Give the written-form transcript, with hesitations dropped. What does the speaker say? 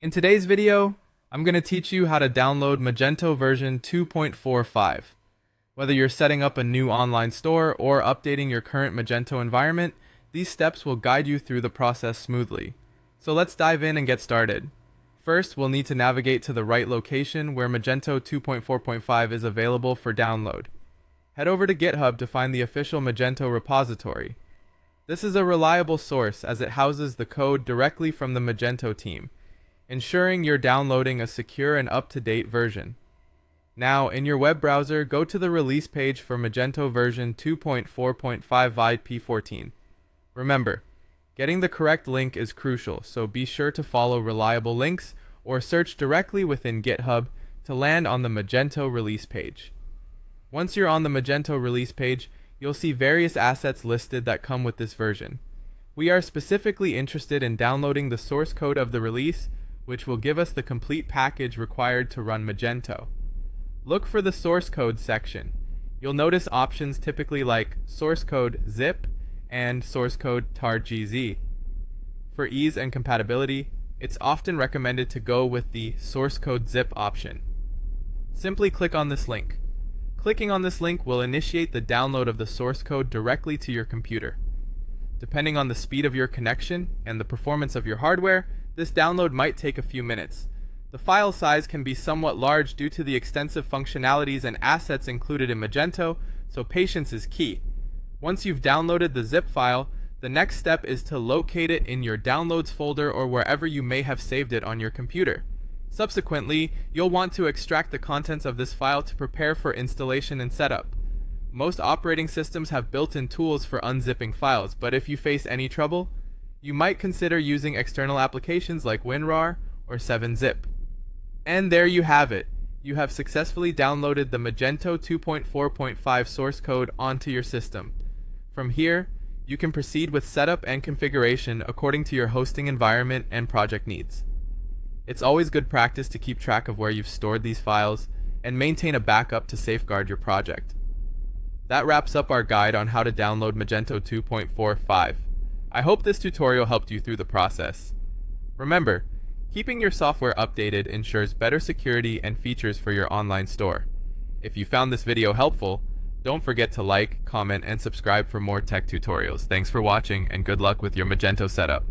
In today's video, I'm going to teach you how to download Magento version 2.45. Whether you're setting up a new online store or updating your current Magento environment, these steps will guide you through the process smoothly. So let's dive in and get started. First, we'll need to navigate to the right location where Magento 2.4.5 is available for download. Head over to GitHub to find the official Magento repository. This is a reliable source as it houses the code directly from the Magento team, ensuring you're downloading a secure and up-to-date version. Now, in your web browser, go to the release page for Magento version 2.4.5 IP14. Remember, getting the correct link is crucial, so be sure to follow reliable links or search directly within GitHub to land on the Magento release page. Once you're on the Magento release page, you'll see various assets listed that come with this version. We are specifically interested in downloading the source code of the release, which will give us the complete package required to run Magento. Look for the source code section. You'll notice options typically like source code zip and source code tar.gz. For ease and compatibility, it's often recommended to go with the source code zip option. Simply click on this link. Clicking on this link will initiate the download of the source code directly to your computer. Depending on the speed of your connection and the performance of your hardware, this download might take a few minutes. The file size can be somewhat large due to the extensive functionalities and assets included in Magento, so patience is key. Once you've downloaded the zip file, the next step is to locate it in your Downloads folder or wherever you may have saved it on your computer. Subsequently, you'll want to extract the contents of this file to prepare for installation and setup. Most operating systems have built-in tools for unzipping files, but if you face any trouble, you might consider using external applications like WinRAR or 7-Zip. And there you have it. You have successfully downloaded the Magento 2.4.5 source code onto your system. From here, you can proceed with setup and configuration according to your hosting environment and project needs. It's always good practice to keep track of where you've stored these files and maintain a backup to safeguard your project. That wraps up our guide on how to download Magento 2.45. I hope this tutorial helped you through the process. Remember, keeping your software updated ensures better security and features for your online store. If you found this video helpful, don't forget to like, comment, and subscribe for more tech tutorials. Thanks for watching and good luck with your Magento setup.